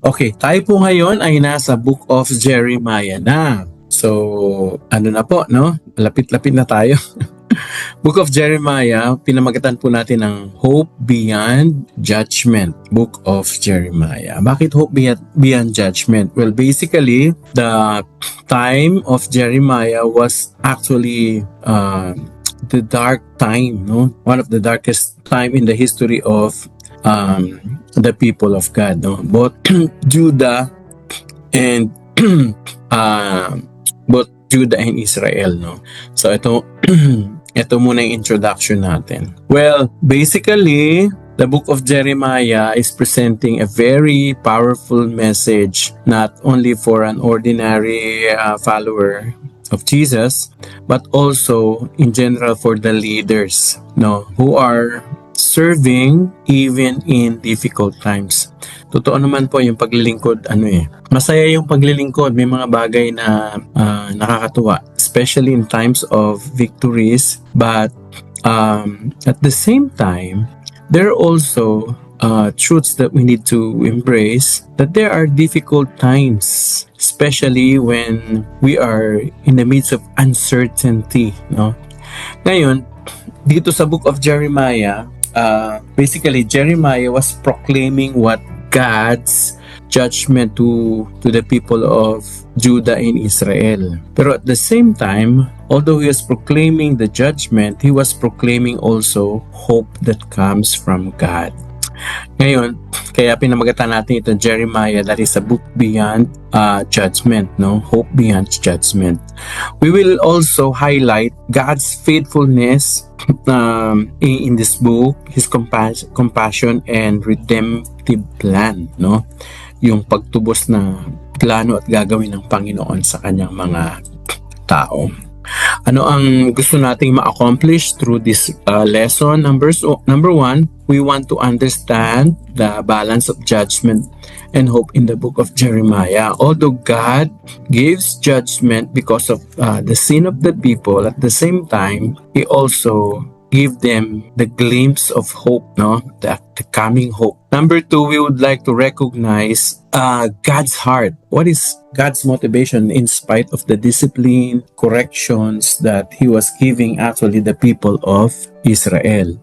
Okay, tayo po ngayon ay nasa Book of Jeremiah na. So, ano na po, no? Lapit-lapit na tayo. Book of Jeremiah, pinamagatan po natin ng Hope Beyond Judgment. Book of Jeremiah. Bakit Hope Beyond Judgment? Well, basically, the time of Jeremiah was actually the dark time, no? One of the darkest time in the history of the people of God, no? Both Judah and both Judah and Israel, no? So ito ito muna yung introduction natin. Well, basically, the book of Jeremiah is presenting a very powerful message not only for an ordinary follower of Jesus, but also in general for the leaders, no, who are serving even in difficult times. Totoo naman po yung paglilingkod, masaya yung paglilingkod. May mga bagay na nakakatuwa, especially in times of victories. But at the same time, there are also truths that we need to embrace, that there are difficult times, especially when we are in the midst of uncertainty, no? Ngayon, dito sa book of Jeremiah, basically Jeremiah was proclaiming what God's judgment to the people of Judah and Israel. Pero at the same time, although he was proclaiming the judgment, he was proclaiming also hope that comes from God. Ngayon, kaya pinamagatan natin ito Jeremiah, that is a book beyond judgment, no? Hope beyond judgment. We will also highlight God's faithfulness in this book, His compassion and redemptive plan, no? Yung pagtubos na plano at gagawin ng Panginoon sa kanyang mga tao. Ano ang gusto nating ma-accomplish through this lesson? Number one, we want to understand the balance of judgment and hope in the book of Jeremiah. Although God gives judgment because of the sin of the people, at the same time, He also give them the glimpse of hope, no? The coming hope. Number two, we would like to recognize God's heart. What is God's motivation in spite of the discipline, corrections that He was giving actually the people of Israel?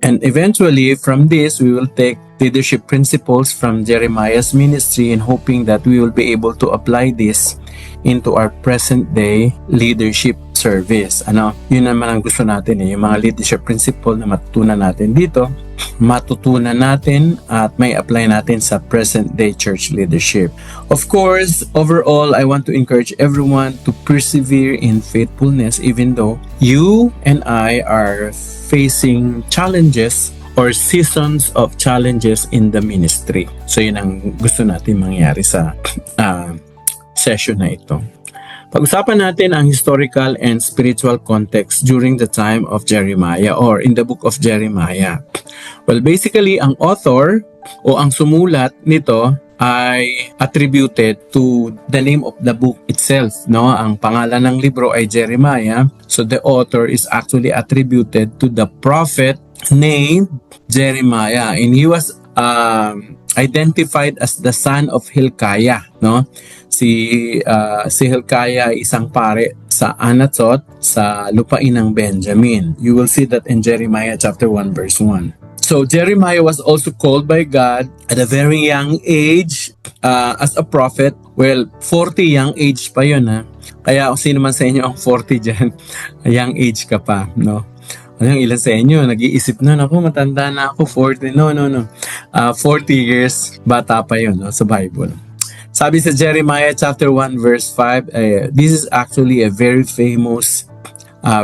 And eventually, from this, we will take leadership principles from Jeremiah's ministry and hoping that we will be able to apply this into our present day leadership service. Yun naman ang gusto natin, yung mga leadership principle na matutunan natin dito, matutunan natin at may apply natin sa present day church leadership. Of course, overall, I want to encourage everyone to persevere in faithfulness even though you and I are facing challenges or seasons of challenges in the ministry. So yun ang gusto natin mangyari sa session na ito. Pag-usapan natin ang historical and spiritual context during the time of Jeremiah or in the book of Jeremiah. Well, basically, ang author o ang sumulat nito ay attributed to the name of the book itself, no? Ang pangalan ng libro ay Jeremiah. So the author is actually attributed to the prophet named Jeremiah, and he was identified as the son of Hilkiah, no? Si Hilkiah ay isang pare sa Anatot sa lupain ng Benjamin. You will see that in Jeremiah chapter 1 verse 1. So Jeremiah was also called by God at a very young age as a prophet. Well, 40 young age pa yun, ha. Kaya kung sino man sa inyo ang 40 dyan, young age ka pa, no? Ilan sa inyo, nag-iisip na, matanda na ako, 40. No. 40 years, bata pa yun, no, sa Bible. Sabi sa Jeremiah chapter 1 verse 5, this is actually a very famous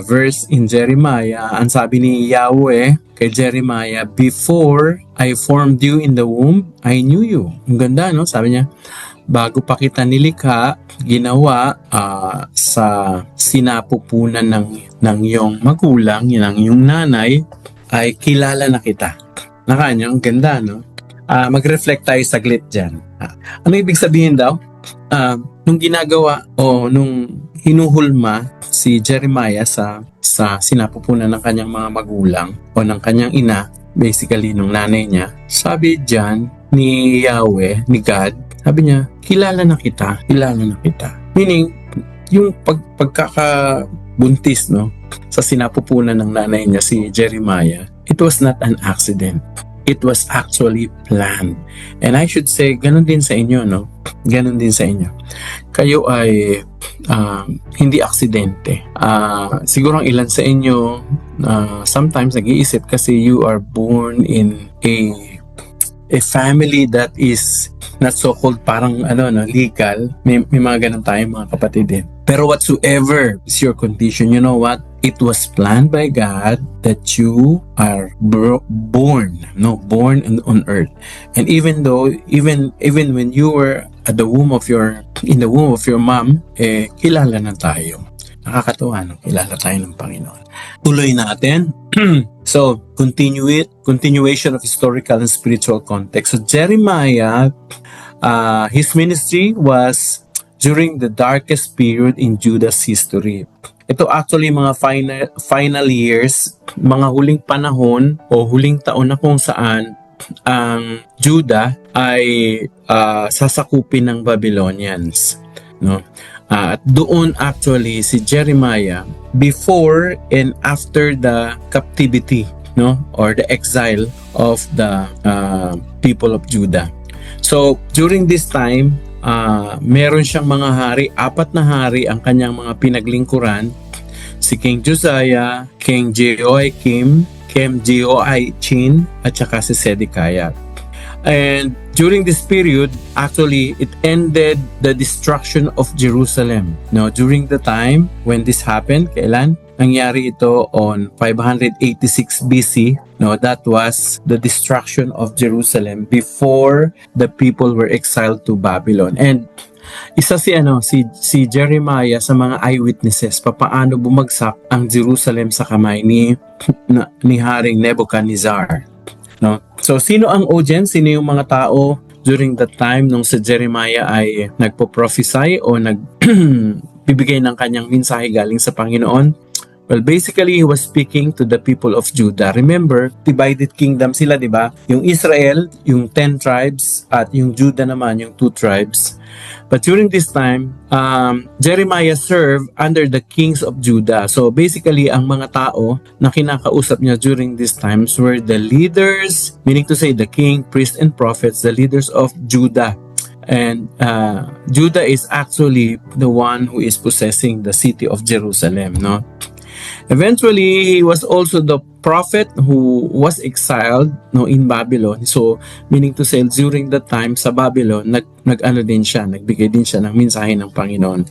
verse in Jeremiah. Ang sabi ni Yahweh kay Jeremiah, before I formed you in the womb, I knew you. Ang ganda, no? Sabi niya, bago pa kita nilikha, ginawa sa sinapupunan ng iyong magulang, ng iyong nanay, ay kilala na kita. Ang ganda, no? Mag-reflect tayo saglit dyan. Ano ibig sabihin daw? Nung ginagawa o nung hinuhulma si Jeremiah sa sinapupunan ng kanyang mga magulang o ng kanyang ina, basically nung nanay niya, sabi dyan ni Yahweh, ni God, Sabi niya, kilala na kita. Meaning, yung pagkakabuntis, no, sa sinapupunan ng nanay niya, si Jeremiah, it was not an accident. It was actually planned. And I should say, ganun din sa inyo, no? Ganun din sa inyo. Kayo ay hindi aksidente. Siguro ang ilan sa inyo, sometimes nag-iisip kasi you are born in a family that is not so-called parang legal. May mga ganun tayong mga kapatid din. Pero whatsoever is your condition, you know what? It was planned by God that you are born on earth. And even when you were in the womb of your mom, kilala na tayo. Nakakatuwa, no? Kilala tayo ng Panginoon. Tuloy natin. So, continuation of historical and spiritual context. So, Jeremiah, his ministry was during the darkest period in Judah's history. Ito actually mga final years, mga huling panahon o huling taon na kung saan ang Judah ay sasakupin ng Babylonians, no? At doon actually si Jeremiah before and after the captivity, no, or the exile of the people of Judah. So during this time, meron siyang mga hari, 4 na hari ang kanyang mga pinaglingkuran, si King Josiah, King Jehoiakim, King Jehoiachin, at saka si Zedekiah. And during this period, actually, it ended the destruction of Jerusalem. No, during the time when this happened, kailan? Nangyari ito on 586 BC. No, that was the destruction of Jerusalem before the people were exiled to Babylon. And isa si Jeremiah sa mga eyewitnesses papaano bumagsak ang Jerusalem sa kamay ni Haring Nebuchadnezzar. No? So sino ang audience? Sino yung mga tao during that time nung si Jeremiah ay nagpo-prophesy o nagbibigay ng kanyang mensahe galing sa Panginoon? Well, basically, he was speaking to the people of Judah. Remember, divided kingdom sila, di ba? Yung Israel, yung 10 tribes, at yung Judah naman, yung 2 tribes. But during this time, Jeremiah served under the kings of Judah. So basically, ang mga tao na kinakausap niya during these times were the leaders, meaning to say the king, priests, and prophets, the leaders of Judah. And Judah is actually the one who is possessing the city of Jerusalem, no? Eventually, he was also the prophet who was exiled, no, in Babylon. So, meaning to say, during that time sa Babylon, nagbigay din siya ng mensahe ng Panginoon.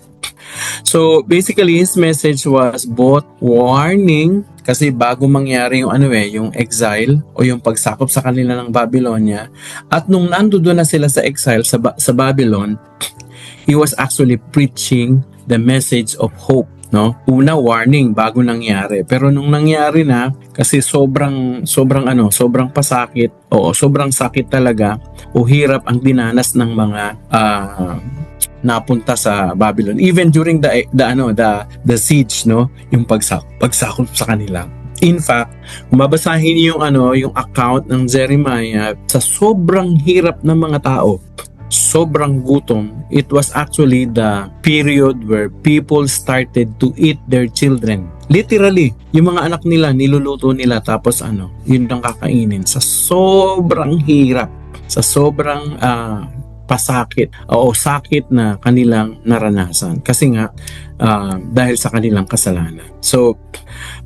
So, basically, his message was both warning, kasi bago mangyari yung exile o yung pagsakop sa kanila ng Babylonia, at nung nandoon na sila sa exile sa Babylon, he was actually preaching the message of hope. No, una warning bago nangyari, pero nung nangyari na, kasi sobrang pasakit o sobrang sakit talaga o hirap ang dinanas ng mga napunta sa Babylon, even during the siege, no, yung pagsakop sa kanila. In fact, kung babasahin niyo yung account ng Jeremiah, sa sobrang hirap ng mga tao, sobrang gutom, it was actually the period where people started to eat their children. Literally, yung mga anak nila, niluluto nila, tapos yun ang kakainin. Sa sobrang hirap, sa sobrang pasakit o sakit na kanilang naranasan. Kasi nga, dahil sa kanilang kasalanan. So,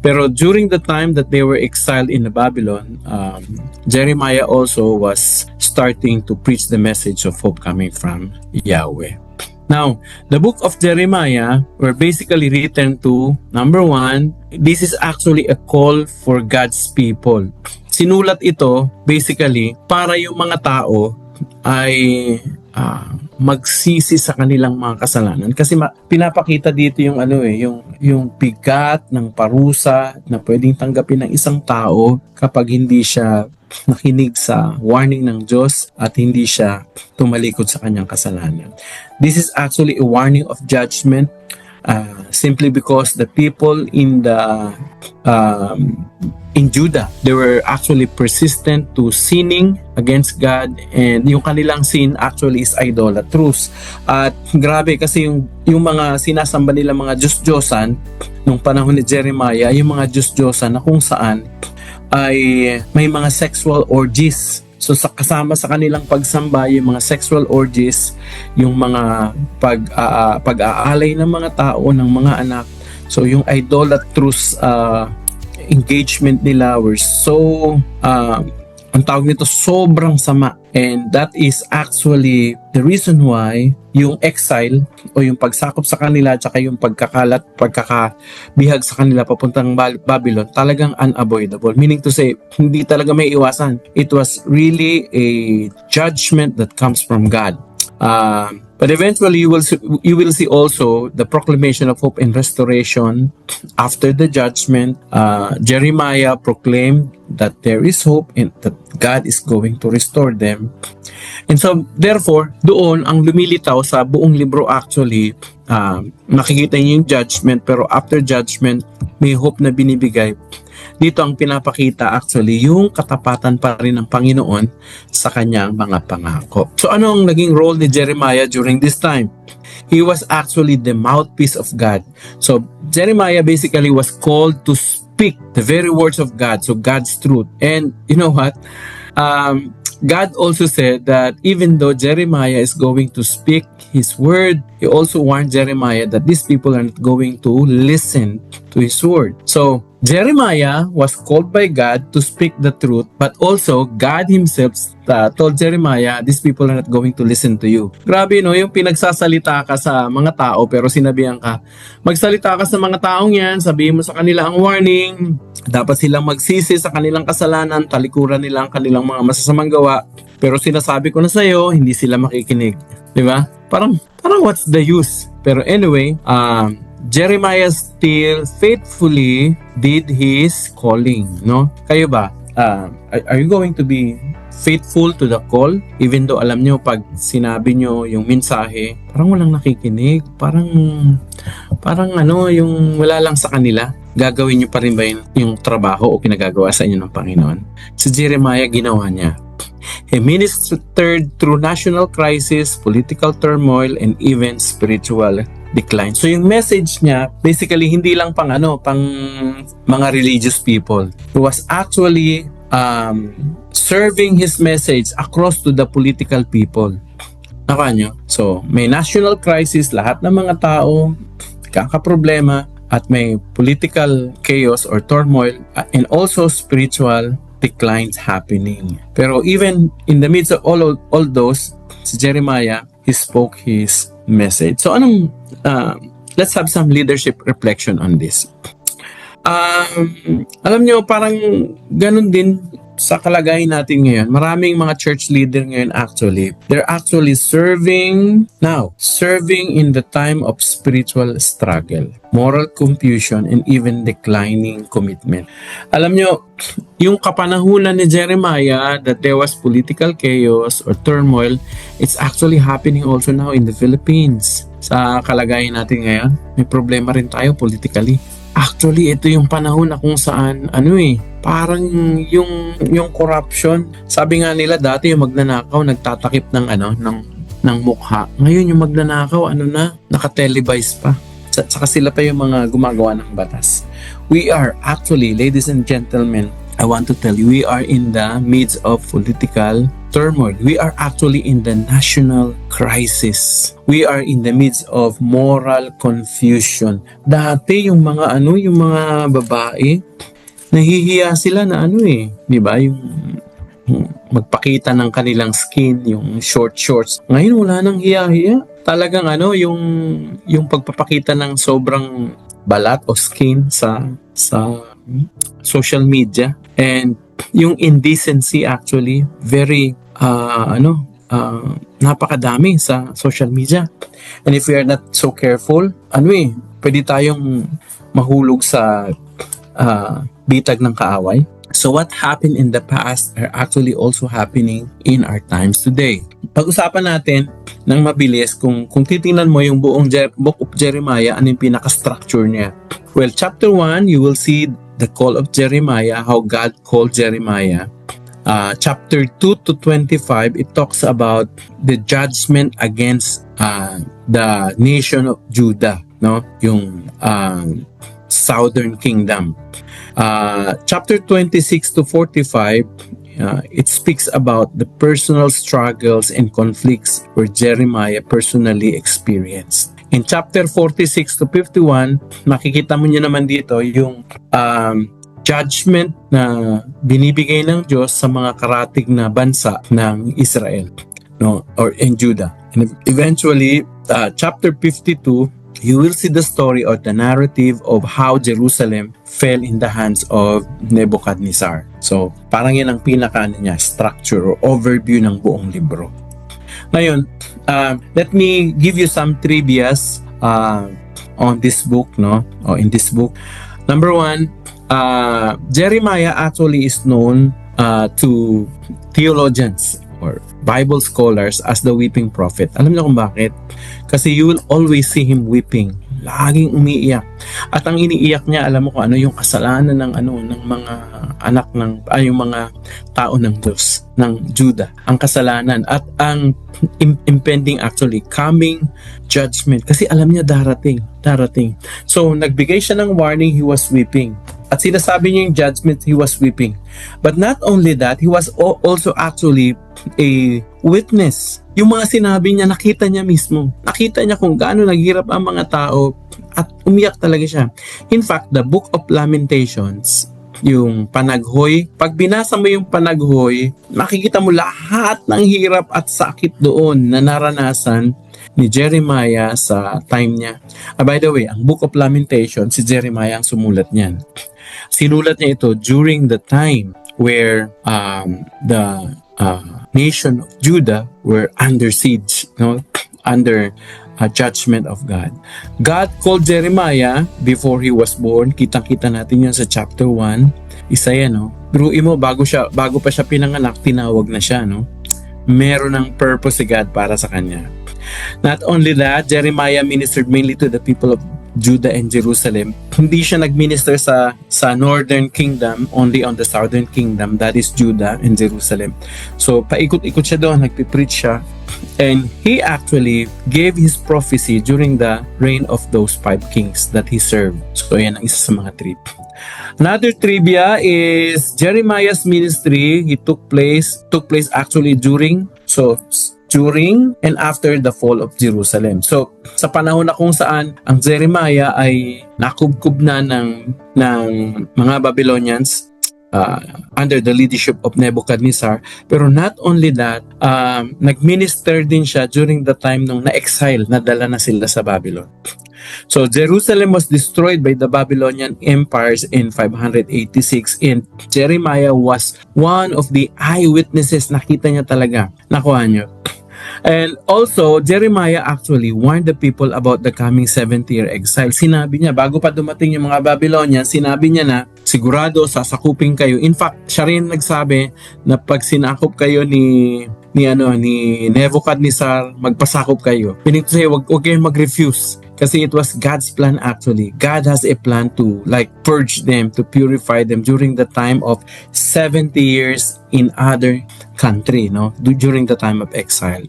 pero during the time that they were exiled in Babylon, Jeremiah also was starting to preach the message of hope coming from Yahweh. Now, the book of Jeremiah were basically written to, number 1, this is actually a call for God's people. Sinulat ito basically para yung mga tao ay magsisi sa kanilang mga kasalanan, kasi pinapakita dito yung yung bigat ng parusa na pwedeng tanggapin ng isang tao kapag hindi siya nakinig sa warning ng Diyos at hindi siya tumalikod sa kanyang kasalanan. This is actually a warning of judgment simply because the people in Judah, they were actually persistent to sinning against God, and yung kanilang sin actually is idolatrous. At grabe kasi yung mga sinasamba nila mga Diyos-Diyosan nung panahon ni Jeremiah, yung mga Diyos-Diyosan na kung saan ay may mga sexual orgies. So kasama sa kanilang pagsamba yung mga sexual orgies, yung mga pag-aalay ng mga tao, ng mga anak. So yung idolatrous engagement nila were so ang tawag nito, sobrang sama, and that is actually the reason why yung exile o yung pagsakop sa kanila at saka yung pagkakabihag sa kanila papuntang Babylon talagang unavoidable, meaning to say hindi talaga may iwasan. It was really a judgment that comes from God. But eventually, you will see also the proclamation of hope and restoration after the judgment. Jeremiah proclaimed that there is hope and that God is going to restore them. And so, therefore, doon ang lumilitaw sa buong libro actually, nakikita niyo yung judgment, pero after judgment, may hope na binibigay. Dito ang pinapakita actually yung katapatan pa rin ng Panginoon sa kanyang mga pangako. So ano ang naging role ni Jeremiah during this time? He was actually the mouthpiece of God. So Jeremiah basically was called to speak the very words of God, so God's truth. And you know what? God also said that even though Jeremiah is going to speak his word, he also warned Jeremiah that these people are not going to listen to his word. So Jeremiah was called by God to speak the truth, but also God himself told Jeremiah, these people are not going to listen to you. Grabe, no? Yung pinagsasalita ka sa mga tao pero sinabihan ka, magsalita ka sa mga taong yan, sabihin mo sa kanila ang warning, dapat silang magsisi sa kanilang kasalanan, talikuran nila ang kanilang mga masasamang gawa, pero sinasabi ko na sa'yo, hindi sila makikinig. Diba? Parang what's the use? Pero anyway, Jeremiah still faithfully did his calling, no? Kayo ba? Are you going to be faithful to the call? Even though alam nyo, pag sinabi nyo yung mensahe, parang walang nakikinig, parang yung wala lang sa kanila. Gagawin nyo pa rin ba yung trabaho o pinagagawa sa inyo ng Panginoon? Si Jeremiah, ginawa niya. He ministered through national crisis, political turmoil, and even spiritual decline. So yung message niya, basically hindi lang pang mga religious people. He was actually serving his message across to the political people. Naka nyo? So may national crisis, lahat ng mga tao kakaproblema, at may political chaos or turmoil, and also spiritual declines happening. Pero even in the midst of all those, si Jeremiah, he spoke his message. So let's have some leadership reflection on this. Alam nyo, parang ganun din sa kalagayan natin ngayon. Maraming mga church leader ngayon actually, they're actually serving in the time of spiritual struggle, moral confusion, and even declining commitment. Alam nyo, yung kapanahunan ni Jeremiah that there was political chaos or turmoil, it's actually happening also now in the Philippines. Sa kalagayan natin ngayon, may problema rin tayo politically. Actually, ito yung panahon na kung saan parang yung corruption. Sabi nga nila dati yung magnanakaw nagtatakip ng mukha. Ngayon yung magnanakaw naka-televise pa. Saka sila pa yung mga gumagawa ng batas. We are actually, ladies and gentlemen, I want to tell you, we are in the midst of political turmoil. We are actually in the national crisis. We are in the midst of moral confusion. Dati yung mga babae, nahihiya sila na di ba? Yung magpakita ng kanilang skin, yung short shorts. Ngayon wala nang hiya-hiya. Talagang yung pagpapakita ng sobrang balat o skin sa social media, and yung indecency actually very napakadami sa social media. And if we are not so careful, pwede tayong mahulog sa bitag ng kaaway. So what happened in the past are actually also happening in our times today. Pag-usapan natin ng mabilis kung titingnan mo yung buong Book of Jeremiah, ano yung pinaka-structure niya. Well, chapter 1, you will see the call of Jeremiah, how God called Jeremiah. Chapter 2 to 25, it talks about the judgment against the nation of Judah, no? Yung southern kingdom. Chapter 26 to 45, it speaks about the personal struggles and conflicts where Jeremiah personally experienced. In chapter 46 to 51, makikita mo nyo naman dito yung judgment na binibigay ng Diyos sa mga karatig na bansa ng Israel, no, or in Judah. And eventually, chapter 52, you will see the story or the narrative of how Jerusalem fell in the hands of Nebuchadnezzar. So, parang yan ang niya, structure or overview ng buong libro. Ngayon, let me give you some trivias on this book, no, or in this book. Number one, Jeremiah actually is known to theologians or Bible scholars as the weeping prophet. Alam niyo kung bakit? Kasi you will always see him weeping. Laging umiiyak. At ang iniiyak niya, alam mo kung ano, yung kasalanan ng ng mga anak ng yung mga tao ng Diyos, ng Judah. Ang kasalanan at ang impending actually coming judgment. Kasi alam niya darating. So nagbigay siya ng warning, he was weeping. At sinasabi niya yung judgment, he was weeping. But not only that, he was also actually a witness. Yung mga sinabi niya, nakita niya mismo. Nakita niya kung gaano naghirap ang mga tao at umiyak talaga siya. In fact, the Book of Lamentations, yung panaghoy, pag binasa mo yung panaghoy, makikita mo lahat ng hirap at sakit doon na naranasan ni Jeremiah sa time niya. By the way, ang Book of Lamentations, si Jeremiah ang sumulat niyan. Sinulat niya ito during the time where the nation of Judah were under siege, no? Under judgment of God. God called Jeremiah before he was born. Kitang-kita natin yun sa chapter 1. Isa yan, no? Biruin mo, bago pa siya pinanganak, tinawag na siya, no? Meron ng purpose si God para sa kanya. Not only that, Jeremiah ministered mainly to the people of Judah and Jerusalem. Hindi siya nagminister sa northern kingdom, only on the southern kingdom, that is Judah and Jerusalem. So paikot-ikot siya doon, nagpipreach siya. And he actually gave his prophecy during the reign of those 5 kings that he served. So yan ang isa sa mga trip. Another trivia is Jeremiah's ministry, he took place actually during and after the fall of Jerusalem. So, sa panahon na kung saan ang Jeremiah ay nakubkub na ng mga Babylonians under the leadership of Nebuchadnezzar. Pero not only that, nag-minister din siya during the time nung na-exile, nadala na sila sa Babylon. So, Jerusalem was destroyed by the Babylonian empires in 586 and Jeremiah was one of the eyewitnesses. Nakita niya talaga. Nakuha niyo. And also, Jeremiah actually warned the people about the coming 70-year exile. Sinabi niya, bago pa dumating yung mga Babylonians, sinabi niya na, sigurado sasakupin kayo. In fact, siya rin nagsabi na pag sinakop kayo ni Nebuchadnezzar, magpasakop kayo. Pinito sa'yo, wag kayong mag-refuse. Kasi it was God's plan actually. God has a plan to purge them, to purify them during the time of 70 years in other country, no? During the time of exile.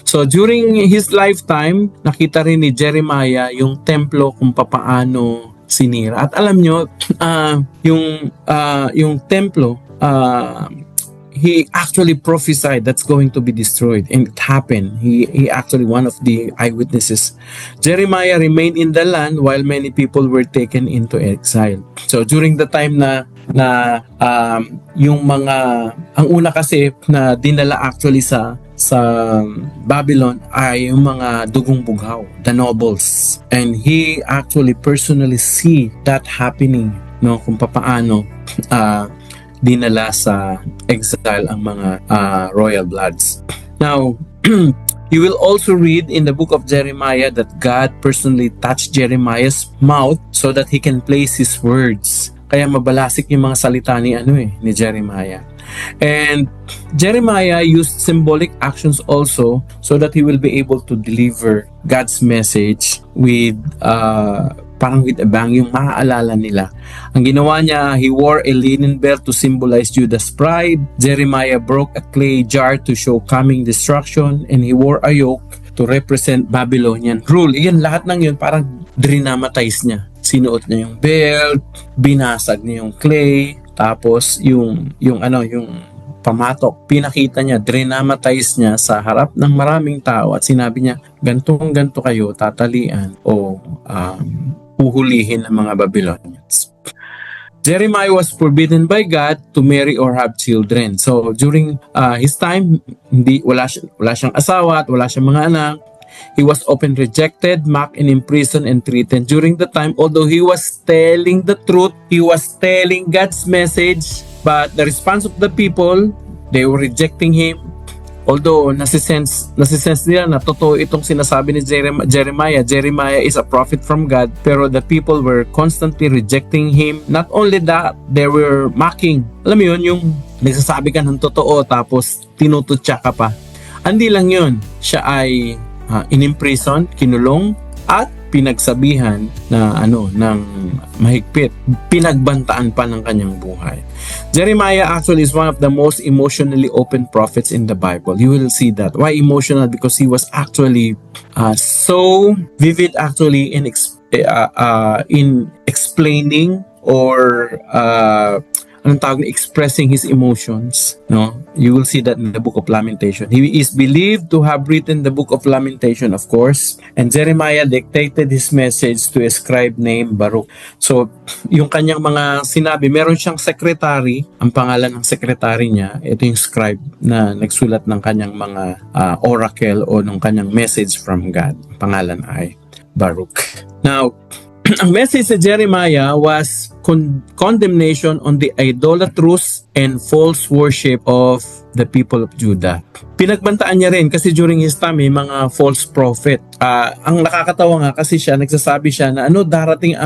So during his lifetime, nakita rin ni Jeremiah yung templo kung papaano sinira. At alam nyo, yung templo, he actually prophesied that's going to be destroyed, and it happened. He actually one of the eyewitnesses. Jeremiah remained in the land while many people were taken into exile. So during the time na yung mga ang una kasi na dinala actually sa Babylon ay yung mga dugong bughaw, the nobles, and he actually personally see that happening, no, kung papaano dinala sa exile ang mga royal bloods. Now, you will also read in the book of Jeremiah that God personally touched Jeremiah's mouth so that he can place his words Kaya mabalasik yung mga salita ni ni Jeremiah. And Jeremiah used symbolic actions also so that he will be able to deliver God's message with parang with a bang, yung maaalala nila. Ang ginawa niya, he wore a linen belt to symbolize Judah's pride. Jeremiah broke a clay jar to show coming destruction, and he wore a yoke to represent Babylonian rule. Iyan, lahat ng yun parang drinamatize niya. Sinuot niya yung belt, binasag niya yung clay, tapos yung pamatok, pinakita niya, drinamatize niya sa harap ng maraming tao at sinabi niya, ganto kayo tatalian o uhulihin ng mga Babylonians. Jeremiah was forbidden by God to marry or have children. So during his time, wala siyang asawa at wala siyang mga anak. He was often rejected, mocked, and imprisoned and threatened. During the time, although he was telling the truth, he was telling God's message, but the response of the people, they were rejecting him. Although nasisense nila na totoo itong sinasabi ni Jeremiah. Jeremiah is a prophet from God, pero the people were constantly rejecting him. Not only that, they were mocking. Alam mo yun, yung nagsasabi ka ng totoo tapos tinututya ka pa. Hindi lang yun, siya ay inimprison, kinulong, at pinagsabihan na ng mahigpit, pinagbantaan pa ng kanyang buhay. Jeremiah actually is one of the most emotionally open prophets in the Bible. You will see that. Why emotional? Because he was actually so vivid actually in explaining or expressing his emotions. No, you will see that in the book of Lamentation. He is believed to have written the book of Lamentation, of course, and Jeremiah dictated his message to a scribe named Baruch. So, yung kanyang mga sinabi, meron siyang secretary. Ang pangalan ng secretary niya, ito yung scribe na nagsulat ng kanyang mga oracle o ng kanyang message from God. Ang pangalan ay Baruch. Now, ang message sa Jeremiah was condemnation on the idolatrous and false worship of the people of Judah. Pinagbantaan niya rin kasi during his time may mga false prophet. Ang nakakatawa nga kasi nagsasabi siya na darating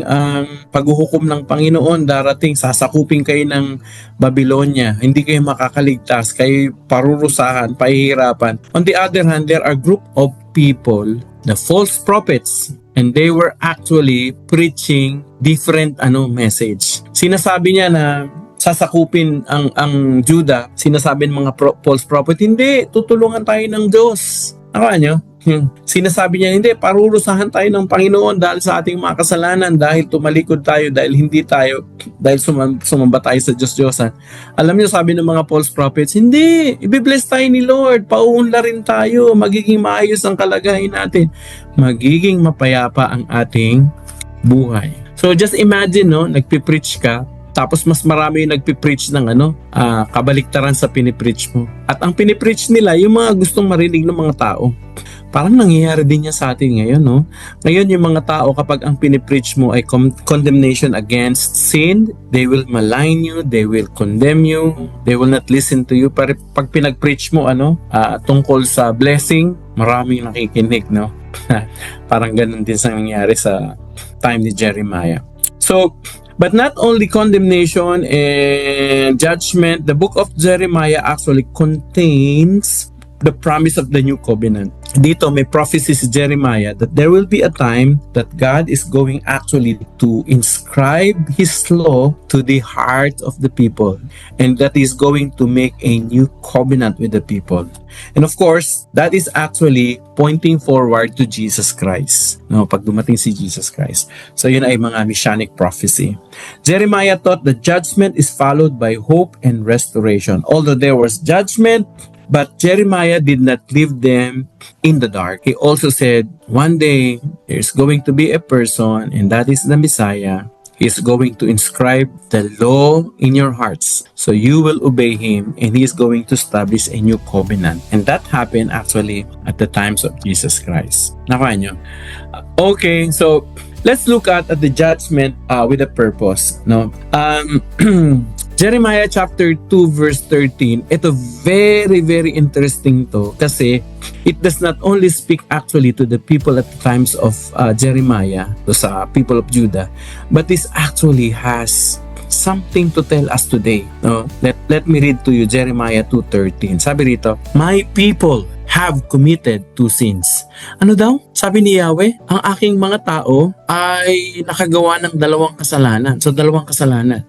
ang paghuhukom ng Panginoon, darating sasakupin kayo ng Babylonia. Hindi kayo makakaligtas, kayo parurusahan, pahihirapan. On the other hand, there are group of people, the false prophets, and they were actually preaching different message. Sinasabi niya na sasakupin ang Judah, sinasabi ng mga false prophet, hindi, tutulungan tayo ng Diyos. Akala nyo? Sinasabi niya, hindi, parurusahan tayo ng Panginoon dahil sa ating mga kasalanan, dahil tumalikod tayo, dahil sumamba tayo sa Diyos-Diyosan. Alam niyo, sabi ng mga false prophets, hindi, ibibless tayo ni Lord, pauunlarin tayo, magiging maayos ang kalagayan natin, magiging mapayapa ang ating buhay. So just imagine, nagpipreach ka, tapos mas marami yung nagpipreach ng kabaliktaran sa pinipreach mo. At ang pinipreach nila, yung mga gustong marinig ng mga tao. Parang nangyayari din niya sa atin ngayon, no? Ngayon yung mga tao, kapag ang pinipreach mo ay condemnation against sin, they will malign you, they will condemn you, they will not listen to you. Pero pag pinag-preach mo, tungkol sa blessing, maraming nakikinig, no? Parang ganun din sa nangyari sa time ni Jeremiah. So, but not only condemnation and judgment, the book of Jeremiah actually contains the promise of the new covenant. Dito may prophecy si Jeremiah that there will be a time that God is going actually to inscribe His law to the heart of the people, and that is going to make a new covenant with the people. And of course, that is actually pointing forward to Jesus Christ. No, pag dumating si Jesus Christ. So yun ay mga messianic prophecy. Jeremiah taught that judgment is followed by hope and restoration. Although there was judgment, but Jeremiah did not leave them in the dark. He also said, one day there's going to be a person, and that is the Messiah. He is going to inscribe the law in your hearts, so you will obey Him, and He is going to establish a new covenant. And that happened actually at the times of Jesus Christ. Nakuha nyo? Okay, so let's look at the judgment with a purpose. No? Jeremiah chapter 2 verse 13, ito very very interesting to kasi It does not only speak actually to the people at the times of Jeremiah, to sa people of Judah, but this actually has something to tell us today. No? Let me read to you Jeremiah 2:13. Sabi rito, "My people have committed two sins." Ano daw? Sabi ni Yahweh, ang aking mga tao ay nakagawa ng dalawang kasalanan. So, dalawang kasalanan.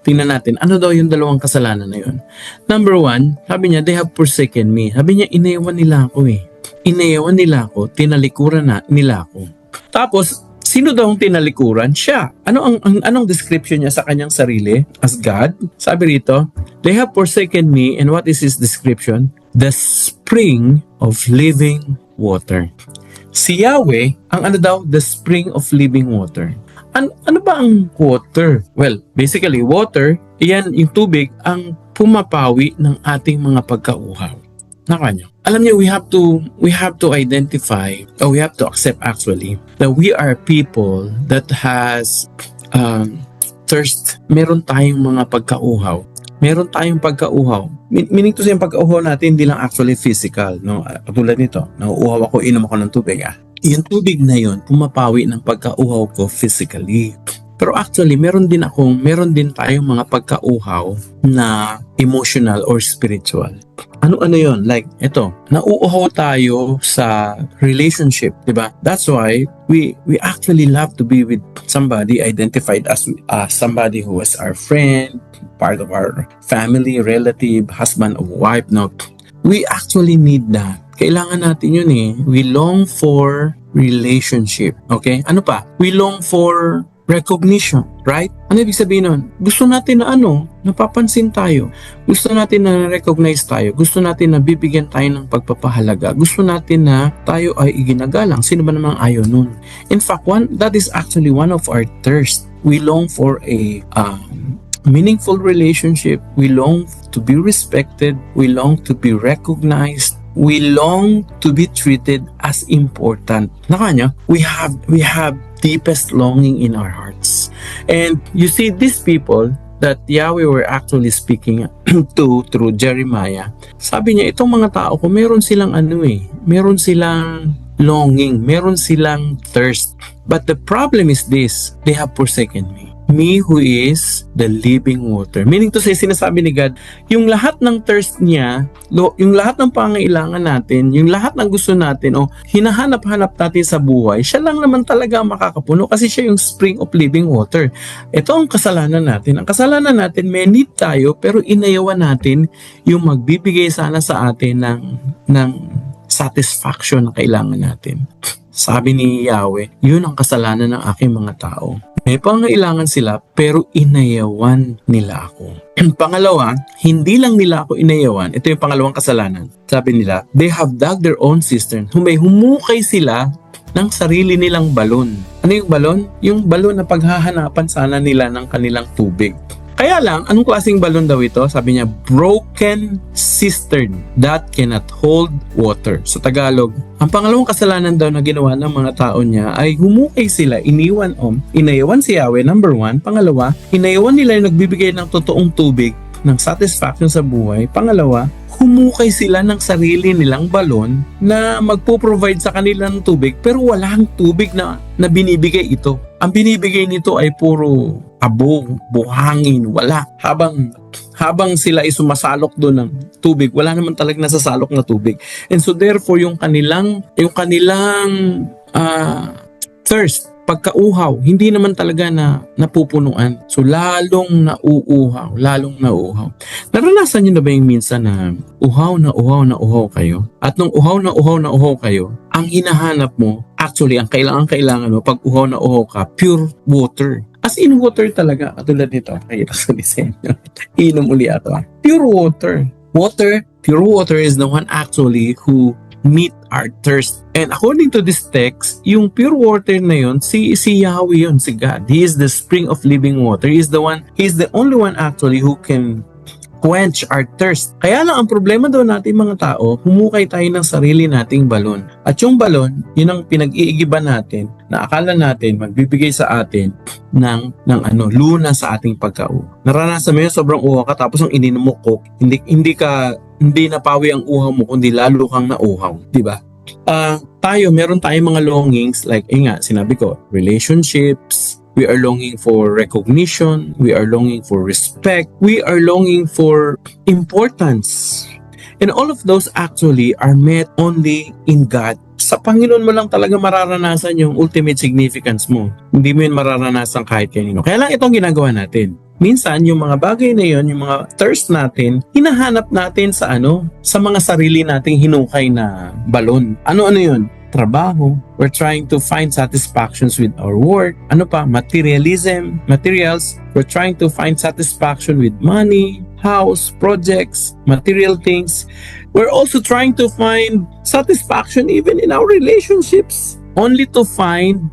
Tingnan natin, ano daw yung dalawang kasalanan na yun? Number one, sabi niya, they have forsaken me. Sabi niya, inayawan nila ako eh. Inayawan nila ako, tinalikuran nila ako. Tapos, sino daw ang tinalikuran? Siya. Anong description niya sa kanyang sarili as God? Sabi rito, they have forsaken me, and what is his description? The spring of living water. Si Yahweh, ang ano daw? The spring of living water. Ano ba ang water? Well, basically, water, iyan yung tubig ang pumapawi ng ating mga pagkauhaw. Nakanyo. Alam niyo, we have to identify, or we have to accept actually, that we are people that has thirst. Meron tayong mga pagkauhaw. Meron tayong pagkauhaw. Meaning to say, yung pagkauhaw natin hindi lang actually physical. No? Katulad nito, nauuhaw ako, inom ako ng tubig. Yung tubig na yun, pumapawi ng pagkauhaw ko physically. Pero actually, meron din tayong mga pagkauhaw na emotional or spiritual. Ano yun? Like, ito, nauuhaw tayo sa relationship, di ba? That's why we actually love to be with somebody identified as somebody who is our friend, part of our family, relative, husband or wife. No, we actually need that. Kailangan natin yun eh. We long for relationship. Okay? Ano pa? We long for recognition, right? Ano ibig sabihin nun? Gusto natin na napapansin tayo. Gusto natin na recognize tayo. Gusto natin na bibigyan tayo ng pagpapahalaga. Gusto natin na tayo ay iginagalang. Sino ba namang ayaw nun? In fact, that is actually one of our thirst. We long for a meaningful relationship. We long to be respected. We long to be recognized. We long to be treated as important. Nakanya, we have deepest longing in our hearts. And you see, these people that Yahweh were actually speaking to through Jeremiah, sabi niya, itong mga tao ko, meron silang meron silang longing, meron silang thirst. But the problem is this, they have forsaken me. Me who is the living water. Meaning to say, sinasabi ni God, yung lahat ng thirst niya, yung lahat ng pangailangan natin, yung lahat ng gusto natin, hinahanap-hanap natin sa buhay, siya lang naman talaga makakapuno kasi siya yung spring of living water. Ito ang kasalanan natin. Ang kasalanan natin, may need tayo, pero inayawan natin yung magbibigay sana sa atin ng satisfaction na kailangan natin. Sabi ni Yahweh, yun ang kasalanan ng aking mga tao. May pangailangan sila pero inayawan nila ako. Pangalawa, hindi lang nila ako inayawan. Ito yung pangalawang kasalanan. Sabi nila, they have dug their own cistern. Humukay sila ng sarili nilang balon. Ano yung balon? Yung balon na paghahanapan sana nila ng kanilang tubig. Kaya lang, anong klaseng balon daw ito? Sabi niya, broken cistern that cannot hold water. Sa Tagalog, ang pangalawang kasalanan daw na ginawa ng mga tao niya ay humukay sila, inayawan si Yahweh, number one. Pangalawa, inayawan nila yung nagbibigay ng totoong tubig, ng satisfaction sa buhay. Pangalawa, humukay sila ng sarili nilang balon na magpo-provide sa kanilang tubig pero walang tubig na binibigay ito. Ang binibigay nito ay puro abong, buhangin, wala. Habang sila ay sumasalok doon ng tubig, wala naman talagang nasasalok na tubig. And so therefore, yung kanilang thirst, pagkauhaw, hindi naman talaga na napupunuan. So lalong nauuhaw. Naranasan niyo na ba yung minsan na uhaw na uhaw kayo? At nung uhaw na uhaw kayo, ang hinahanap mo, actually, ang kailangan mo, pag uhaw na uhaw ka, pure water. As in water talaga, katulad nito. Kaya sa disenyo. Inom uli ako. Pure water. Pure water is the one actually who meet our thirst. And according to this text, yung pure water na yun, si Yahweh yun, si God. He is the spring of living water. He is the only one actually who can quench our thirst. Kaya lang ang problema daw natin mga tao, humukay tayo ng sarili nating balon. At yung balon, yun ang pinag-iigiban natin na akala natin magbibigay sa atin ng luna sa ating pagkauhaw. Naranasan mo yun, sobrang uhaw ka tapos ang ininom mo Coke, hindi napawi ang uhaw mo kundi lalo kang nauhaw, di ba? Meron tayong mga longings like sinabi ko, relationships, we are longing for recognition, we are longing for respect, we are longing for importance. And all of those actually are met only in God. Sa Panginoon mo lang talaga mararanasan yung ultimate significance mo. Hindi mo yun mararanasan kahit kanino. Kaya lang itong ginagawa natin. Minsan, yung mga bagay na yun, yung mga thirst natin, hinahanap natin sa mga sarili nating hinukay na balon. Ano yun? Trabaho. We're trying to find satisfactions with our work. Materials. We're trying to find satisfaction with money, house, projects, material things. We're also trying to find satisfaction even in our relationships. Only to find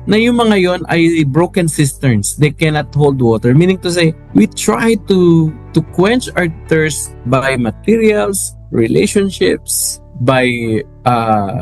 na yung mga yon ay broken cisterns. They cannot hold water. Meaning to say, we try to quench our thirst by materials, relationships, by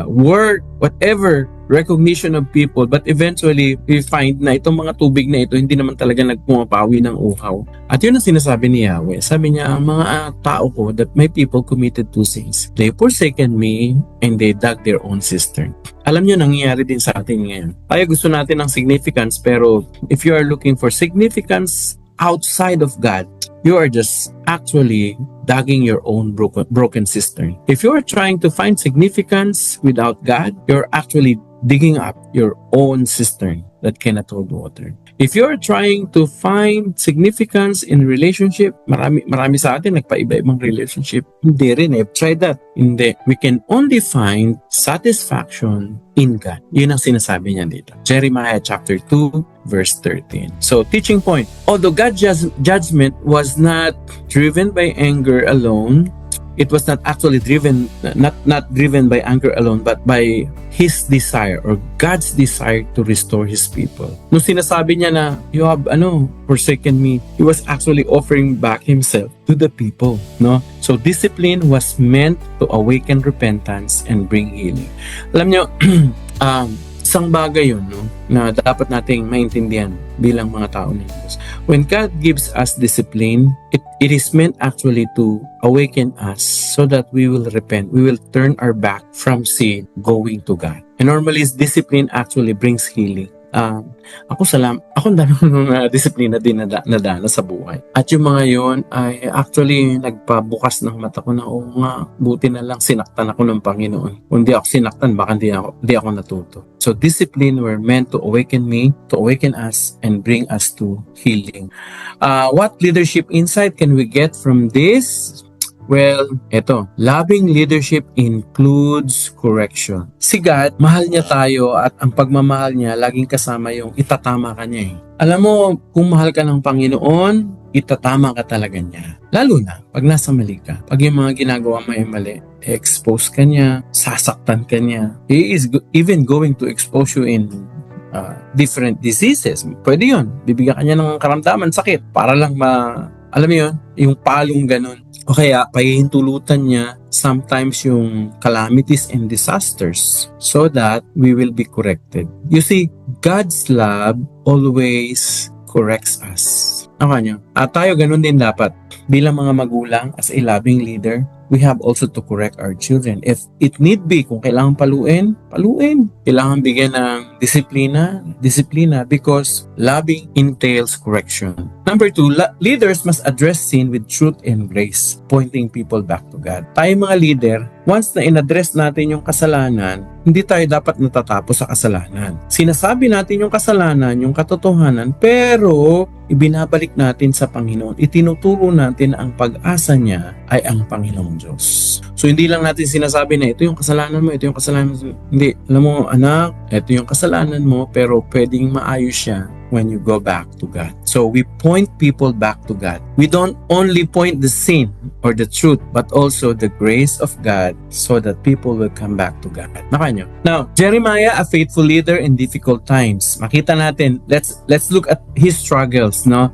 work, whatever, recognition of people, but eventually we find na itong mga tubig na ito hindi naman talaga nagpumapawi ng uhaw. At yun ang sinasabi ni Yahweh. Sabi niya, ang mga tao ko, that my people committed two sins. They forsaken me and they dug their own cistern. Alam niyo, nangyayari din sa atin ngayon. Tayo gusto natin ng significance, pero if you are looking for significance outside of God, you are just actually digging your own broken cistern. If you are trying to find significance without God, you're actually digging up your own cistern that cannot hold water. If you're trying to find significance in relationship, marami sa atin nagpaiba-ibang relationship. Hindi rin try that. Hindi. We can only find satisfaction in God. Yun ang sinasabi niya dito. Jeremiah chapter 2 verse 13. So, teaching point. Although God's judgment was not driven by anger alone, it was not actually driven by anger alone, but by His desire or God's desire to restore His people. Nung sinasabi niya na, you have forsaken me, He was actually offering back Himself to the people. No? So discipline was meant to awaken repentance and bring healing. Alam niyo, isang bagay yun, na dapat nating maintindihan bilang mga tao ni Diyos. When God gives us discipline, it is meant actually to awaken us so that we will repent. We will turn our back from sin going to God. And normally, discipline actually brings healing. Ako ang dami ng disiplina din nadana sa buhay. At yung mga yon ay actually nagpabukas ng mata ko na buti na lang sinaktan ako ng Panginoon. Kung di ako sinaktan, baka di ako natuto. So discipline were meant to awaken me, to awaken us, and bring us to healing. What leadership insight can we get from this? Well, loving leadership includes correction. Si God, mahal niya tayo at ang pagmamahal niya, laging kasama yung itatama ka niya. Alam mo, kung mahal ka ng Panginoon, itatama ka talaga niya. Lalo na, pag nasa mali ka. Pag yung mga ginagawa mo ay mali, expose ka niya, sasaktan ka niya. He is even going to expose you in different diseases. Pwede yun. Bibigyan ka niya ng karamdaman, sakit, para lang alam mo yun, yung palong ganun. O kaya, pahihintulutan niya sometimes yung calamities and disasters so that we will be corrected. You see, God's love always corrects us. At tayo ganun din dapat. Bilang mga magulang, as a loving leader, we have also to correct our children. If it need be, kung kailangan paluin. Kailangan bigyan ng disiplina because loving entails correction. Number 2, leaders must address sin with truth and grace, pointing people back to God. Tayo mga leader, once na in-address natin yung kasalanan, hindi tayo dapat natatapos sa kasalanan. Sinasabi natin yung kasalanan, yung katotohanan, pero ibinabalik natin sa Panginoon. Itinuturo natin ang pag-asa niya ay ang Panginoong Diyos. So hindi lang natin sinasabi na ito yung kasalanan mo, ito yung kasalanan mo. Hindi, alam mo anak, ito yung kasalanan mo pero pwedeng maayos siya when you go back to God. So we point people back to God. We don't only point the sin or the truth, but also the grace of God so that people will come back to God. Nakanyo? Now, Jeremiah, a faithful leader in difficult times. Makita natin, let's look at his struggles, no?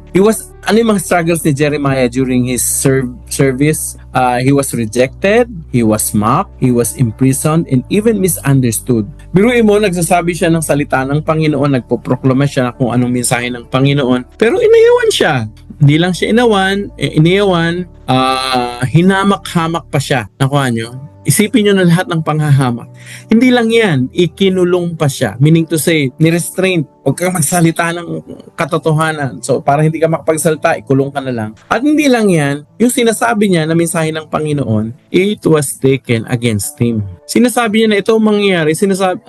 Ano yung mga struggles ni Jeremiah during his service? He was rejected, he was mocked, he was imprisoned, and even misunderstood. Biruin mo, nagsasabi siya ng salita ng Panginoon, nagpoproklama siya na kung anong mensahe ng Panginoon, pero inayawan siya. Hindi lang siya inayawan, hinamak-hamak pa siya. Nakuha nyo? Isipin nyo na lahat ng panghahamak. Hindi lang yan, ikinulong pa siya. Meaning to say, nirestrain. Huwag kang magsalita ng katotohanan. So, para hindi ka makapagsalita, ikulong ka na lang. At hindi lang yan, yung sinasabi niya na mensahe ng Panginoon, it was taken against him. Sinasabi niya na ito mangyayari, sinasabi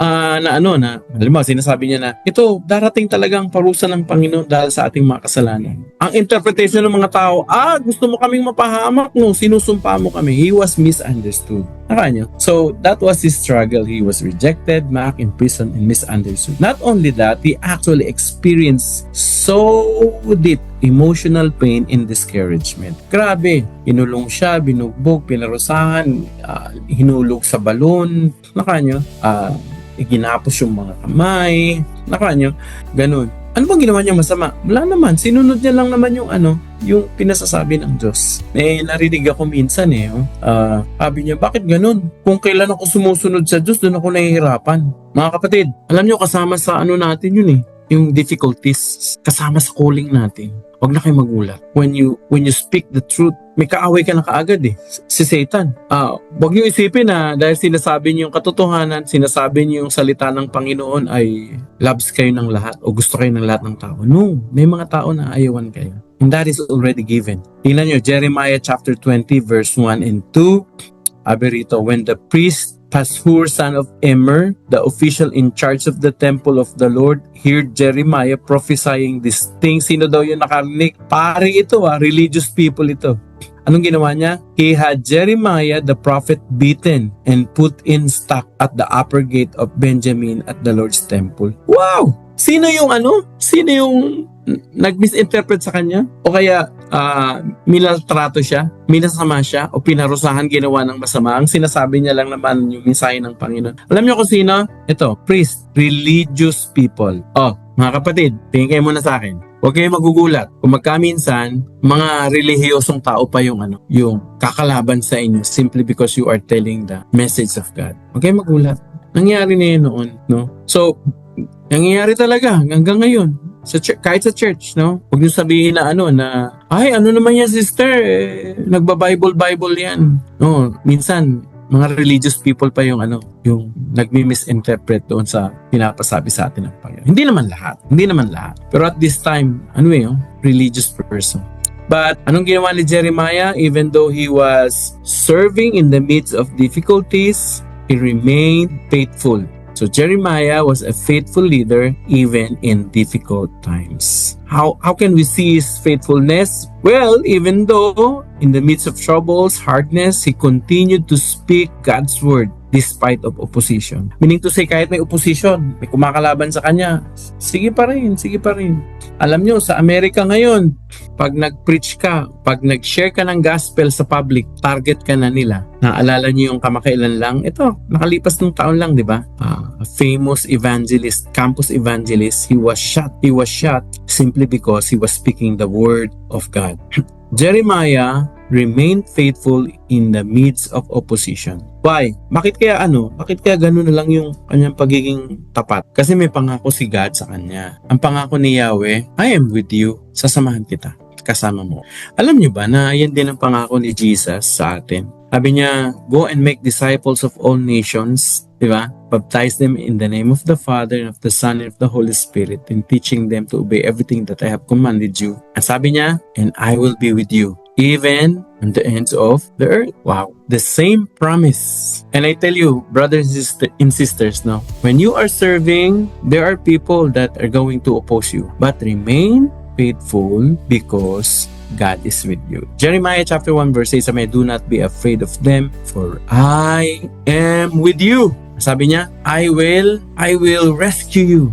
niya na ito, darating talagang parusa ng Panginoon dahil sa ating mga kasalanan. Ang interpretation ng mga tao, gusto mo kaming mapahamak, no, sinusumpa mo kami. He was misunderstood. Nakanyo? So, that was his struggle. He was rejected, mocked, imprisoned, and misunderstood. Not only that, he actually experienced so deep emotional pain and discouragement. Grabe, inulong siya, binugbog, pinarusahan, hinulog sa balon, nakanyo, ginapos yung mga kamay, nakanyo, ganun. Ano bang ginawa niya masama? Wala naman, sinunod niya lang naman yung yung pinasasabi ng Diyos. Narinig ako minsan sabi niya, bakit ganun? Kung kailan ako sumusunod sa Diyos, doon ako nahihirapan. Mga kapatid, alam niyo kasama sa natin yun yung difficulties, kasama sa calling natin. Huwag na kayo magulat. When you speak the truth, may kaaway ka na kaagad si Satan. Huwag niyo isipin na dahil sinasabi niyo yung katotohanan, sinasabi niyo yung salita ng Panginoon ay loves kayo ng lahat o gusto kayo ng lahat ng tao. No, may mga tao na ayawan kayo. And that is already given. Tingnan niyo, Jeremiah chapter 20 verse 1 and 2. Sabi rito, when the priest Pashur, son of Immer, the official in charge of the temple of the Lord, heard Jeremiah prophesying these things. Sino daw yung nakarinig? Pare ito religious people ito. Anong ginawa niya? He had Jeremiah the prophet beaten and put in stock at the upper gate of Benjamin at the Lord's temple. Wow! Sino yung nag-misinterpret sa kanya? O kaya minaltrato siya, minasama siya, o pinarusahan, ginawa ng masama? Ang sinasabi niya lang naman yung mensahe ng Panginoon. Alam niyo kung sino? Ito, priest, religious people. Mga kapatid, tingin kayo muna sa akin. Huwag kayo magugulat kung magkaminsan mga relihiyosong tao pa yung kakalaban sa inyo simply because you are telling the message of God. Huwag kayo magulat. Nangyari na yun noon, no? So, nangyayari talaga hanggang ngayon. Kahit sa church, no? Huwag niyo sabihin na ano naman yan, sister? Nagba-Bible yan. No, minsan, mga religious people pa yung nagmi-misinterpret doon sa pinapasabi sa atin ng Panginoon. Hindi naman lahat. Pero at this time, religious person. But anong ginawa ni Jeremiah? Even though he was serving in the midst of difficulties, he remained faithful. So Jeremiah was a faithful leader even in difficult times. How can we see his faithfulness? Well, even though in the midst of troubles, hardness, he continued to speak God's word despite of opposition. Meaning to say, kahit may opposition, may kumakalaban sa kanya, sige pa rin. Alam nyo, sa Amerika ngayon, pag nag-preach ka, pag nag-share ka ng gospel sa public, target ka na nila. Naalala nyo yung kamakailan lang? Ito, nakalipas ng taon lang, di ba? A famous evangelist, campus evangelist, he was shot simply because he was speaking the word of God. Jeremiah remained faithful in the midst of opposition. Why? Bakit kaya gano'n na lang yung kanyang pagiging tapat? Kasi may pangako si God sa kanya. Ang pangako ni Yahweh, I am with you, sasamahan kita, kasama mo. Alam niyo ba na yan din ang pangako ni Jesus sa atin? Sabi niya, go and make disciples of all nations, di ba? Baptize them in the name of the Father and of the Son and of the Holy Spirit, and teaching them to obey everything that I have commanded you. At sabi niya, and I will be with you, even on the ends of the earth. Wow. The same promise. And I tell you, brothers and sisters, no, when you are serving, there are people that are going to oppose you. But remain faithful because God is with you. Jeremiah chapter 1 verse 8, sabi, do not be afraid of them, for I am with you. Sabi niya, I will rescue you.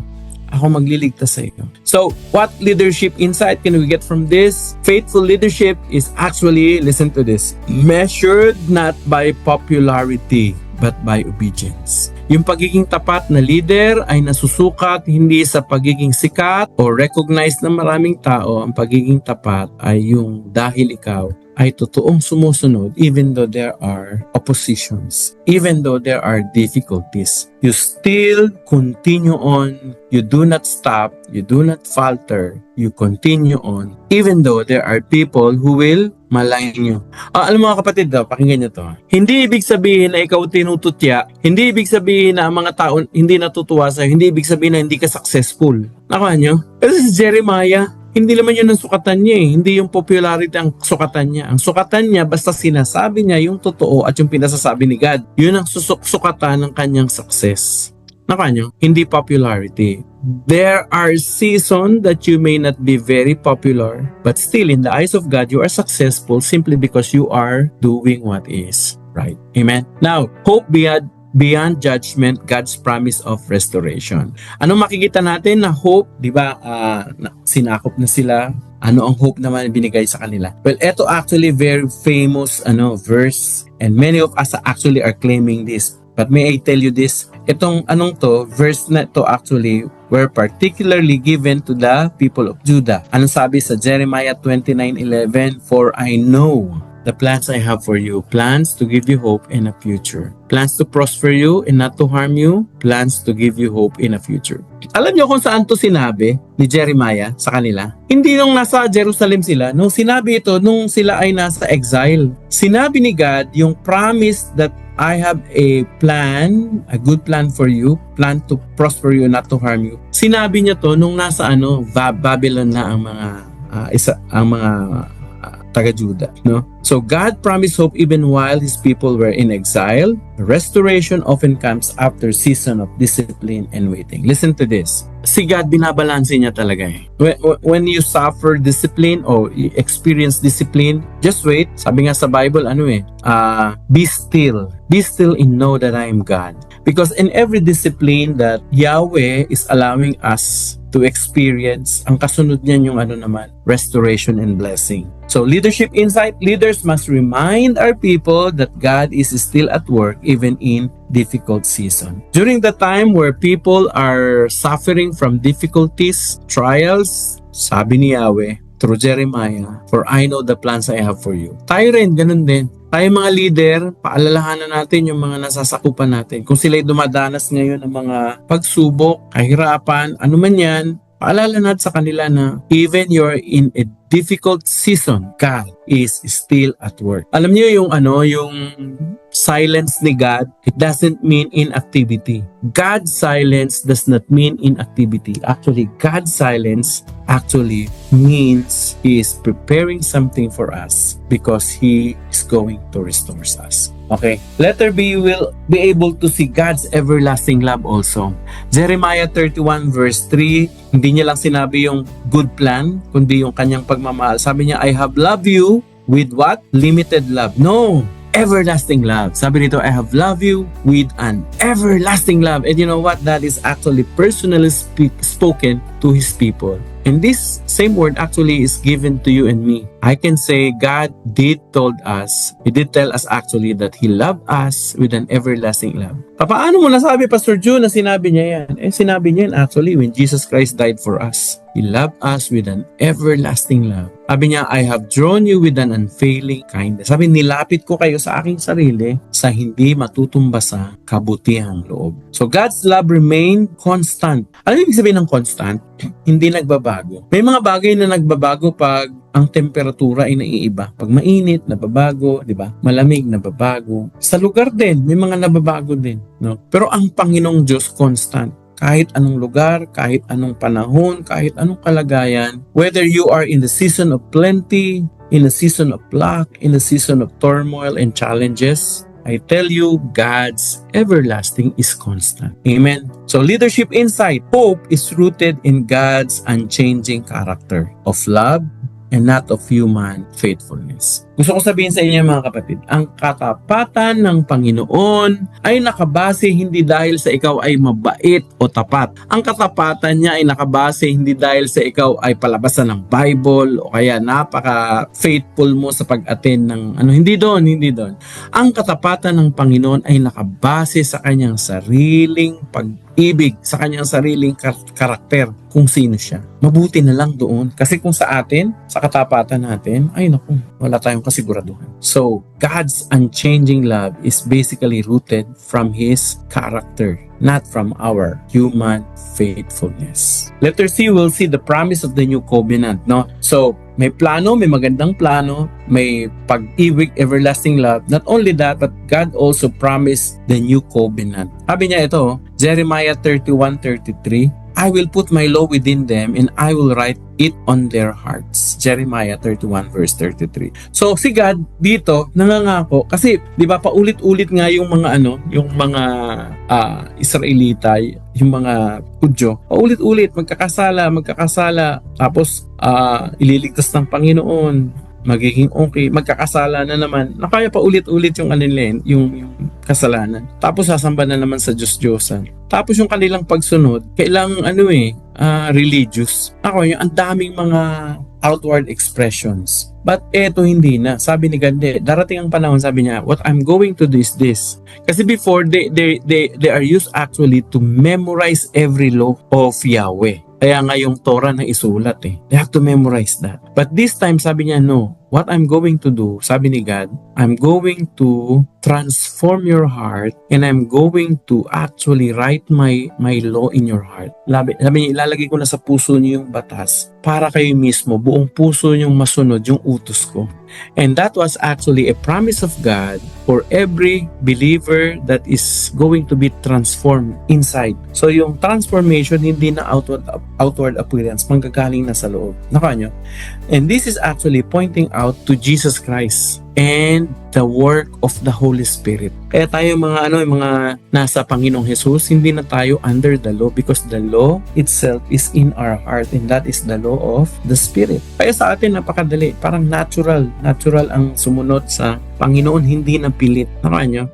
Ako magliligtas sa iyo. So, what leadership insight can we get from this? Faithful leadership is actually, listen to this, measured not by popularity, but by obedience. Yung pagiging tapat na leader ay nasusukat hindi sa pagiging sikat o recognized ng maraming tao. Ang pagiging tapat ay yung dahil ikaw ay totoong sumusunod even though there are oppositions, even though there are difficulties. You still continue on. You do not stop. You do not falter. You continue on even though there are people who will malayan nyo. Alam mo mga kapatid, pakinggan nyo to. Hindi ibig sabihin na ikaw tinututya. Hindi ibig sabihin na ang mga tao hindi natutuwa sa'yo. Hindi ibig sabihin na hindi ka successful. Nakuha nyo? Kasi si Jeremiah, hindi naman yun ang sukatan niya eh. Hindi yung popularity ang sukatan niya. Ang sukatan niya, basta sinasabi niya yung totoo at yung pinasasabi ni God. Yun ang sukatan ng kanyang success. Nakuha nyo? Hindi popularity. There are seasons that you may not be very popular, but still in the eyes of God, you are successful simply because you are doing what is right. Amen? Now, hope beyond judgment, God's promise of restoration. Ano makikita natin na hope, di ba, sinakop na sila. Ano ang hope naman binigay sa kanila? Well, ito actually very famous verse, and many of us actually are claiming this. But may I tell you this, itong verse na to actually were particularly given to the people of Judah. Anong sabi sa Jeremiah 29:11? For I know the plans I have for you, plans to give you hope and a future. Plans to prosper you and not to harm you, plans to give you hope in a future. Alam niyo kung saan to sinabi ni Jeremiah sa kanila? Hindi nung nasa Jerusalem sila, nung sinabi ito, nung sila ay nasa exile. Sinabi ni God yung promise that I have a plan, a good plan for you, plan to prosper you, not to harm you. Sinabi niya to nung nasa Babylon na ang mga taga-Judah, no? So God promised hope even while His people were in exile. Restoration often comes after season of discipline and waiting. Listen to this. Si God, binabalanse niya talaga eh. When you suffer discipline or you experience discipline, just wait. Sabi nga sa Bible, be still. Be still and know that I am God. Because in every discipline that Yahweh is allowing us to experience, ang kasunod niyan yung restoration and blessing. So leadership insight, leaders must remind our people that God is still at work even in difficult season. During the time where people are suffering from difficulties, trials, sabi ni Yahweh through Jeremiah, for I know the plans I have for you. Tayo rin, ganun din. Tayo mga leader, paalalahanan natin yung mga nasasakupan natin. Kung sila'y dumadanas ngayon ng mga pagsubok, kahirapan, ano man yan, paalala natin sa kanila na even you're in a difficult season, God is still at work. Alam niyo yung silence ni God, it doesn't mean inactivity. God's silence does not mean inactivity. Actually, God's silence actually means He is preparing something for us because He is going to restore us. Okay? Letter B, will be able to see God's everlasting love also. Jeremiah 31 verse 3, hindi niya lang sinabi yung good plan, kundi yung kanyang pagmamahal. Sabi niya, I have loved you with what? Limited love. No! Everlasting love. Sabi nito, I have loved you with an everlasting love. And you know what? That is actually personally spoken to His people. And this same word actually is given to you and me. I can say God did tell us actually that He loved us with an everlasting love. Paano mo nasabi, Pastor June, na sinabi niya yan? Sinabi niya yan actually when Jesus Christ died for us. He loved us with an everlasting love. Sabi niya, I have drawn you with an unfailing kindness. Sabi, nilapit ko kayo sa aking sarili sa hindi matutumba sa kabutihang loob. So God's love remained constant. Ano ibig sabihin ng constant? Hindi nagbabago. May mga bagay na nagbabago pag ang temperatura ay naiiba. Pag mainit, nababago, di ba? Malamig, nababago. Sa lugar din, may mga nababago din, no? Pero ang Panginoong Diyos constant. Kahit anong lugar, kahit anong panahon, kahit anong kalagayan, whether you are in the season of plenty, in the season of lack, in the season of turmoil and challenges, I tell you, God's everlasting is constant. Amen. So leadership insight, hope is rooted in God's unchanging character of love, and not of human faithfulness. Gusto ko sabihin sa inyo mga kapatid, ang katapatan ng Panginoon ay nakabase hindi dahil sa ikaw ay mabait o tapat. Ang katapatan niya ay nakabase hindi dahil sa ikaw ay palabasan ng Bible o kaya napaka-faithful mo sa pag-attend ng hindi doon. Ang katapatan ng Panginoon ay nakabase sa kanyang sariling pag-ibig, sa kanyang sariling karakter, kung sino siya. Mabuti na lang doon. Kasi kung sa atin, sa katapatan natin, ay naku, wala tayong kasiguraduhan. So, God's unchanging love is basically rooted from His character, not from our human faithfulness. Letter C, we'll see the promise of the new covenant, no? So, may plano, may magandang plano, may pag-ibig, everlasting love. Not only that, but God also promised the new covenant. Sabi niya ito, Jeremiah 31:33, I will put my law within them and I will write it on their hearts. Jeremiah 31 verse 33. So si God dito nangangako kasi 'di ba paulit-ulit nga yung mga yung mga Israelita, yung mga Hudyo, paulit-ulit magkakasala, tapos ililigtas ng Panginoon, magiging okay, magkakasala na naman. Nakaya pa ulit-ulit yung yung kasalanan. Tapos sasamba na naman sa Diyos-Diyosan. Tapos yung kanilang pagsunod, kailang religious. Yung ang daming mga outward expressions. But eto hindi na. Sabi ni God, darating ang panahon, sabi niya, what I'm going to do is this. Kasi before, they are used actually to memorize every law of Yahweh. Kaya nga yung Torah na isulat They have to memorize that. But this time, sabi niya, no. What I'm going to do, sabi ni God, I'm going to transform your heart and I'm going to actually write my law in your heart. Sabi niya, ilalagay ko na sa puso niyo yung batas para kayo mismo, buong puso niyong masunod yung utos ko. And that was actually a promise of God for every believer that is going to be transformed inside. So yung transformation, hindi na outward appearance, manggagaling na sa loob. Nakanyo? And this is actually pointing out to Jesus Christ and the work of the Holy Spirit. Kaya tayo mga nasa Panginoong Jesus, hindi na tayo under the law because the law itself is in our heart and that is the law of the Spirit. Kaya sa atin napakadali, parang natural ang sumunod sa Panginoon, hindi na pilit. Nakanyo?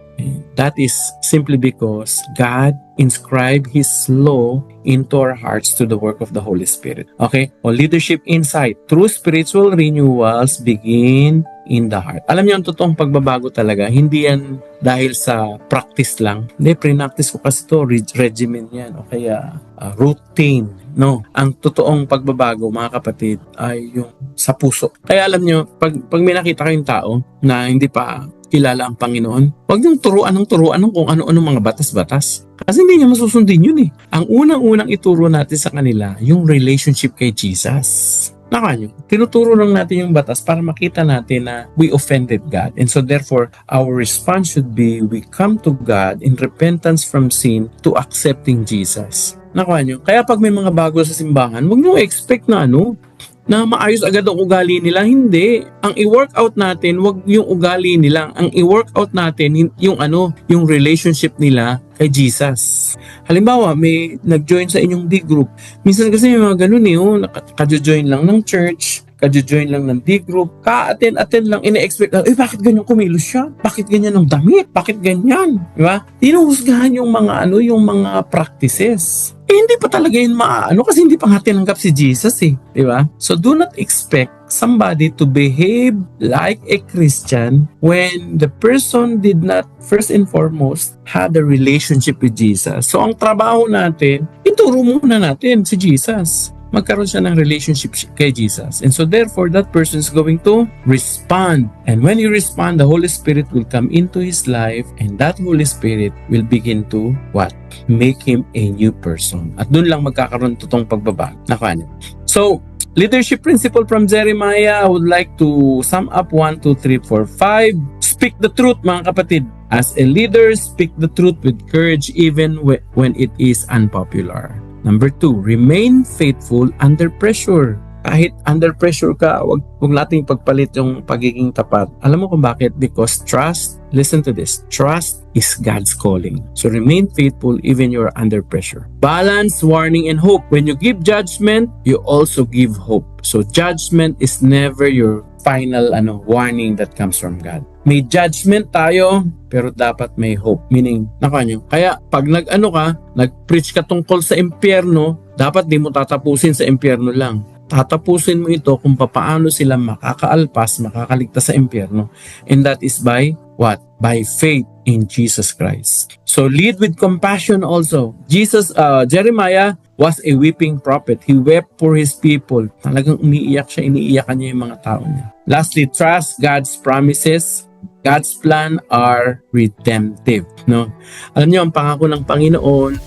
That is simply because God inscribed His law into our hearts to the work of the Holy Spirit. Okay? O leadership insight. True spiritual renewals begin in the heart. Alam niyo, ang totoong pagbabago talaga, hindi yan dahil sa practice lang. Hindi, pre-practice ko kasi to, regimen yan. O kaya routine. No, ang totoong pagbabago, mga kapatid, ay yung sa puso. Kaya alam niyo, pag may nakita kayong tao na hindi pa kilala ang Panginoon, huwag niyong turuan ng kung ano-ano mga batas-batas. Kasi hindi niya masusundin yun Ang unang-unang ituro natin sa kanila, yung relationship kay Jesus. Nakanyo, tinuturo lang natin yung batas para makita natin na we offended God. And so therefore, our response should be, we come to God in repentance from sin to accepting Jesus. Nakanyo, kaya pag may mga bago sa simbahan, huwag niyo expect na na maayos agad ang ugali nila. Hindi. Ang i-workout natin, wag yung ugali nila. Ang i-workout natin, yung relationship nila kay Jesus. Halimbawa, may nag-join sa inyong D group. Minsan kasi may mga ganun naka-join lang ng church, ka-join lang ng D group, ka-attend lang, ina-expect lang, bakit ganyan kumilos siya? Bakit ganyan ang damit? Bakit ganyan? Diba? Tinuhusgahan yung mga yung mga practices. Hindi pa talaga yun kasi hindi pa nga tinanggap si Jesus diba? So do not expect somebody to behave like a Christian when the person did not first and foremost had a relationship with Jesus. So ang trabaho natin, ituro muna natin si Jesus. Magkaroon siya ng relationship kay Jesus. And so therefore, that person is going to respond. And when you respond, the Holy Spirit will come into his life and that Holy Spirit will begin to what? Make him a new person. At doon lang magkakaroon totoong pagbabago. So, leadership principle from Jeremiah, I would like to sum up 1, 2, 3, 4, 5. Speak the truth, mga kapatid. As a leader, speak the truth with courage even when it is unpopular. Number 2, remain faithful under pressure. Kahit under pressure ka, wag nating pagpalit yung pagiging tapat. Alam mo kung bakit? Because trust, listen to this, trust is God's calling. So remain faithful even you're under pressure. Balance, warning, and hope. When you give judgment, you also give hope. So judgment is never your final warning that comes from God. May judgment tayo, pero dapat may hope. Meaning, kaya pag nag-preach ka tungkol sa impyerno, dapat di mo tatapusin sa impyerno lang. Tatapusin mo ito kung paano sila makakaalpas, makakaligtas sa impyerno. And that is by what? By faith in Jesus Christ. So lead with compassion also. Jeremiah was a weeping prophet. He wept for his people. Talagang umiiyak siya, iniiyakan niya yung mga tao niya. Lastly, trust God's promises. God's plan are redemptive, no? Alam niyo, ang pangako ng Panginoon,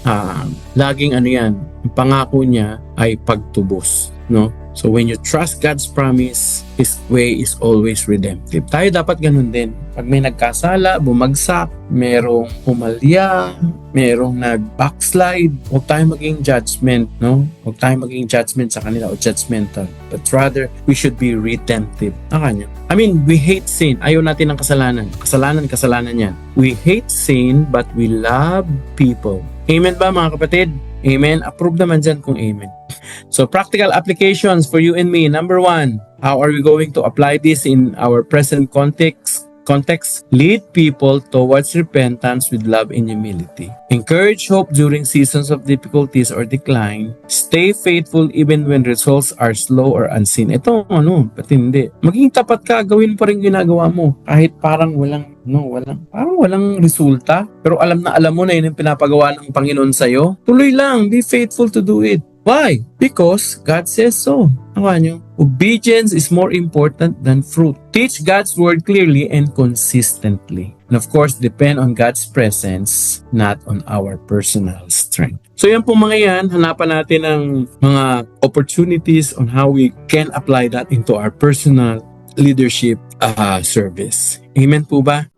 laging yan, ang pangako niya ay pagtubos, no? So when you trust God's promise, His way is always redemptive. Tayo dapat ganun din. Pag may nagkasala, bumagsak, merong umalya, merong nag-backslide, huwag tayo maging judgment, no? Huwag tayo maging judgment sa kanila o judgmental. But rather, we should be redemptive. We hate sin. Ayaw natin ng kasalanan. Kasalanan yan. We hate sin, but we love people. Amen ba mga kapatid? Amen? Approve naman dyan kung amen. So practical applications for you and me. Number 1, how are we going to apply this in our present context? Lead people towards repentance with love and humility. Encourage hope during seasons of difficulties or decline. Stay faithful even when results are slow or unseen. Ito, ba't hindi? Maging tapat ka, gawin pa rin ginagawa mo. Kahit parang walang resulta. Pero alam mo na yun yung pinapagawa ng Panginoon sa'yo. Tuloy lang, be faithful to do it. Why? Because God says so. Obedience is more important than fruit. Teach God's word clearly and consistently. And of course, depend on God's presence, not on our personal strength. So yan po mga yan, hanapan natin ng mga opportunities on how we can apply that into our personal leadership service. Amen po ba?